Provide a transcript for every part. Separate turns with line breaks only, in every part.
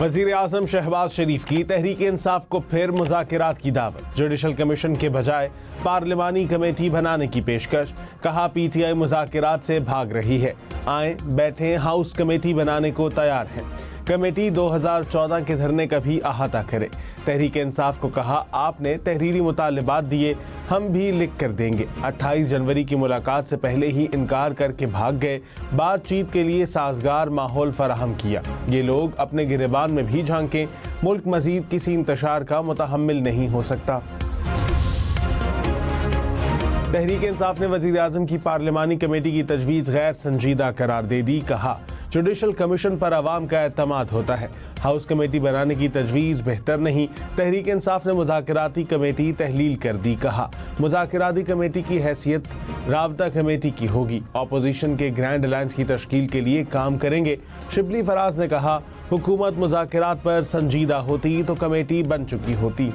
وزیر اعظم شہباز شریف کی تحریک انصاف کو پھر مذاکرات کی دعوت، جوڈیشل کمیشن کے بجائے پارلیمانی کمیٹی بنانے کی پیشکش، کہا پی ٹی آئی مذاکرات سے بھاگ رہی ہے، آئیں بیٹھیں، ہاؤس کمیٹی بنانے کو تیار ہے، کمیٹی 2014 کے دھرنے کا بھی احاطہ کرے۔ تحریک انصاف کو کہا آپ نے تحریری مطالبات دیے، ہم بھی لکھ کر دیں گے۔ 28 جنوری کی ملاقات سے پہلے ہی انکار کر کے بھاگ گئے، بات چیت کے لیے سازگار ماحول فراہم کیا۔ یہ لوگ اپنے گریبان میں بھی جھانکیں، ملک مزید کسی انتشار کا متحمل نہیں ہو سکتا۔ تحریک انصاف نے وزیر اعظم کی پارلیمانی کمیٹی کی تجویز غیر سنجیدہ قرار دے دی، کہا جوڈیشل کمیشن پر عوام کا اعتماد ہوتا ہے، ہاؤس کمیٹی بنانے کی تجویز بہتر نہیں۔ تحریک انصاف نے مذاکراتی کمیٹی تحلیل کر دی، کہا مذاکراتی کمیٹی کی حیثیت رابطہ کمیٹی کی ہوگی، اپوزیشن کے گرینڈ الائنس کی تشکیل کے لیے کام کریں گے۔ شبلی فراز نے کہا حکومت مذاکرات پر سنجیدہ ہوتی تو کمیٹی بن چکی ہوتی۔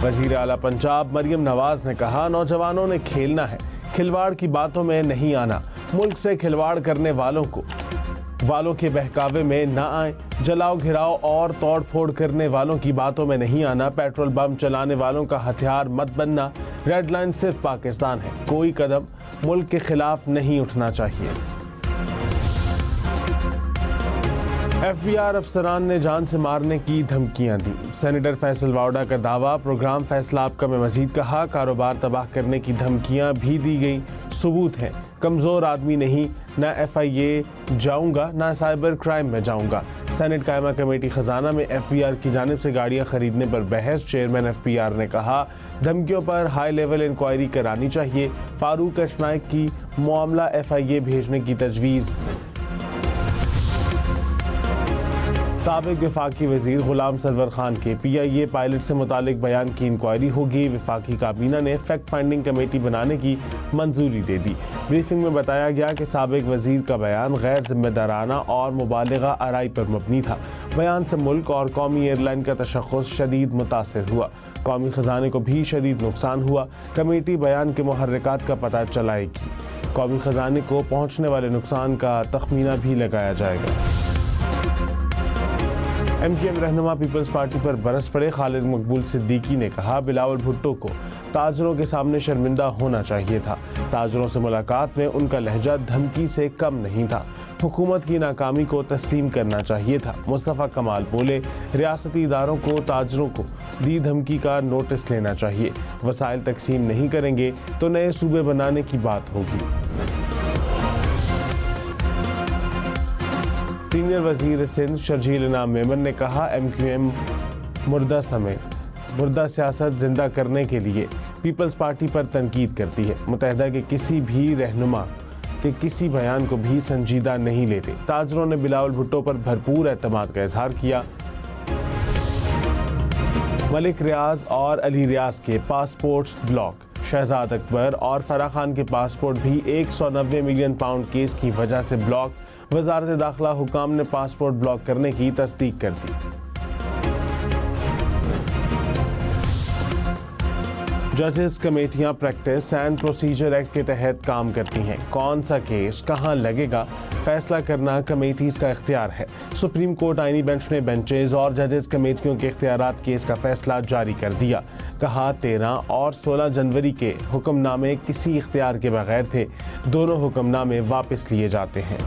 وزیر اعلیٰ پنجاب مریم نواز نے کہا نوجوانوں نے کھیلنا ہے، کھلواڑ کی باتوں میں نہیں آنا، ملک سے کھلواڑ کرنے والوں کے بہکاوے میں نہ آئیں، جلاؤ گھراؤ اور توڑ پھوڑ کرنے والوں کی باتوں میں نہیں آنا، پیٹرول بم چلانے والوں کا ہتھیار مت بننا، ریڈ لائن صرف پاکستان ہے، کوئی قدم ملک کے خلاف نہیں اٹھنا چاہیے۔ ایف بی آر افسران نے جان سے مارنے کی دھمکیاں دی، سینیٹر فیصل واؤڈا کا دعویٰ، پروگرام فیصلہ آپ کا میں مزید کہا کاروبار تباہ کرنے کی دھمکیاں بھی دی گئیں، ثبوت ہیں، کمزور آدمی نہیں، نہ ایف آئی اے جاؤں گا نہ سائبر کرائم میں جاؤں گا۔ سینٹ قائمہ کمیٹی خزانہ میں ایف بی آر کی جانب سے گاڑیاں خریدنے پر بحث، چیئرمین ایف بی آر نے کہا دھمکیوں پر ہائی لیول انکوائری کرانی چاہیے، فاروق اشنائک کی معاملہ ایف آئی اے بھیجنے کی تجویز۔ سابق وفاقی وزیر غلام سرور خان کے پی آئی اے پائلٹ سے متعلق بیان کی انکوائری ہوگی، وفاقی کابینہ نے فیکٹ فائنڈنگ کمیٹی بنانے کی منظوری دے دی۔ بریفنگ میں بتایا گیا کہ سابق وزیر کا بیان غیر ذمہ دارانہ اور مبالغہ آرائی پر مبنی تھا، بیان سے ملک اور قومی ایئر لائن کا تشخص شدید متاثر ہوا، قومی خزانے کو بھی شدید نقصان ہوا، کمیٹی بیان کے محرکات کا پتہ چلائے گی، قومی خزانے کو پہنچنے والے نقصان کا تخمینہ بھی لگایا جائے گا۔ ایم کیو ایم رہنما پیپلز پارٹی پر برس پڑے، خالد مقبول صدیقی نے کہا بلاول بھٹو کو تاجروں کے سامنے شرمندہ ہونا چاہیے تھا، تاجروں سے ملاقات میں ان کا لہجہ دھمکی سے کم نہیں تھا، حکومت کی ناکامی کو تسلیم کرنا چاہیے تھا۔ مصطفیٰ کمال بولے ریاستی اداروں کو تاجروں کو دی دھمکی کا نوٹس لینا چاہیے، وسائل تقسیم نہیں کریں گے تو نئے صوبے بنانے کی بات ہوگی۔ سینئر وزیر سندھ شرجیل انعام میمن نے کہا ایم کیو ایم مردہ سیاست زندہ کرنے کے لیے پیپلز پارٹی پر تنقید کرتی ہے، متحدہ کے کسی بھی رہنما کے کسی بیان کو بھی سنجیدہ نہیں لیتے۔ تاجروں نے بلاول بھٹو پر بھرپور اعتماد کا اظہار کیا۔ ملک ریاض اور علی ریاض کے پاسپورٹس بلاک، شہزاد اکبر اور فرح خان کے پاسپورٹ بھی 190 ملین پاؤنڈ کیس کی وجہ سے بلاک، وزارت داخلہ حکام نے پاسپورٹ بلاک کرنے کی تصدیق کر دی۔ ججز کمیٹیاں پریکٹس اینڈ پروسیجر ایکٹ کے تحت کام کرتی ہیں، کون سا کیس کہاں لگے گا فیصلہ کرنا کمیٹیز کا اختیار ہے۔ سپریم کورٹ آئینی بینچ نے بینچز اور ججز کمیٹیوں کے اختیارات کیس کا فیصلہ جاری کر دیا، کہا 13 اور 16 جنوری کے حکم نامے کسی اختیار کے بغیر تھے، دونوں حکم نامے واپس لیے جاتے ہیں۔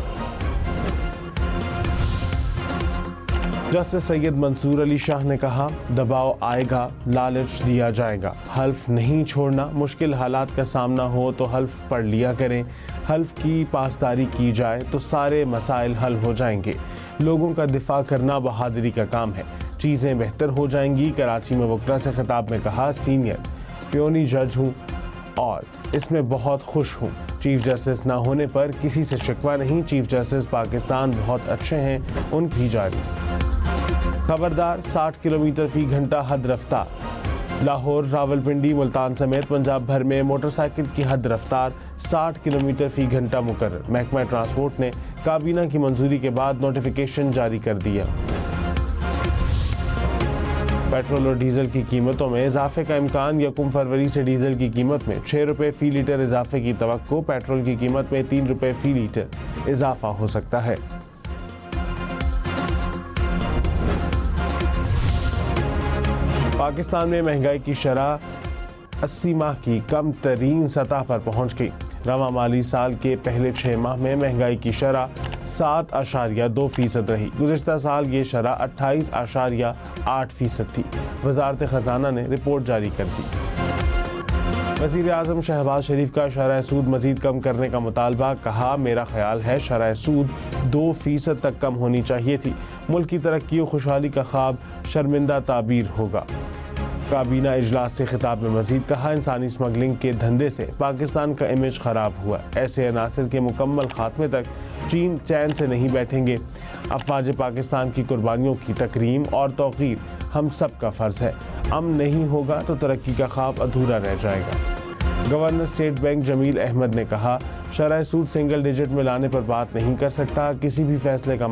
جسٹس سید منصور علی شاہ نے کہا دباؤ آئے گا، لالچ دیا جائے گا، حلف نہیں چھوڑنا، مشکل حالات کا سامنا ہو تو حلف پڑھ لیا کریں، حلف کی پاسداری کی جائے تو سارے مسائل حل ہو جائیں گے، لوگوں کا دفاع کرنا بہادری کا کام ہے، چیزیں بہتر ہو جائیں گی۔ کراچی میں وکلاء سے خطاب میں کہا سینئر پیونی جج ہوں اور اس میں بہت خوش ہوں، چیف جسٹس نہ ہونے پر کسی سے شکوہ نہیں، چیف جسٹس پاکستان بہت اچھے ہیں، ان کی جاری۔ خبردار 60 کلومیٹر فی گھنٹہ حد رفتار، لاہور، راولپنڈی، ملتان سمیت پنجاب بھر میں موٹر سائیکل کی حد رفتار 60 کلومیٹر فی گھنٹہ مقرر، محکمہ ٹرانسپورٹ نے کابینہ کی منظوری کے بعد نوٹیفیکیشن جاری کر دیا۔ پیٹرول اور ڈیزل کی قیمتوں میں اضافے کا امکان، 1 فروری سے ڈیزل کی قیمت میں 6 روپے فی لیٹر اضافے کی توقع، پیٹرول کی قیمت میں 3 روپے فی لیٹر اضافہ ہو سکتا ہے۔ پاکستان میں مہنگائی کی شرح 80 ماہ کی کم ترین سطح پر پہنچ گئی۔ رواں مالی سال کے پہلے 6 ماہ میں مہنگائی کی شرح 7.2% رہی۔ گزشتہ سال یہ شرح 28.8% تھی۔ وزارت خزانہ نے رپورٹ جاری کر دی۔ وزیر اعظم شہباز شریف کا شرح سود مزید کم کرنے کا مطالبہ، کہا میرا خیال ہے شرح سود 2% تک کم ہونی چاہیے تھی۔ ملک کی ترقی و خوشحالی کا خواب شرمندہ تعبیر ہوگا۔ کابینہ اجلاس سے خطاب میں مزید کہا انسانی اسمگلنگ کے دھندے سے پاکستان کا امیج خراب ہوا۔ ایسے عناصر کے مکمل خاتمے تک چین چین سے نہیں بیٹھیں گے۔ افواج پاکستان کی قربانیوں کی تکریم اور توقیر ہم سب کا فرض ہے۔ امن نہیں ہوگا تو ترقی کا خواب ادھورا رہ جائے گا۔ گورنر اسٹیٹ بینک جمیل احمد نے کہا شرح سود سنگل ڈیجٹ میں لانے پر بات نہیں کر سکتا، کسی بھی فیصلے کا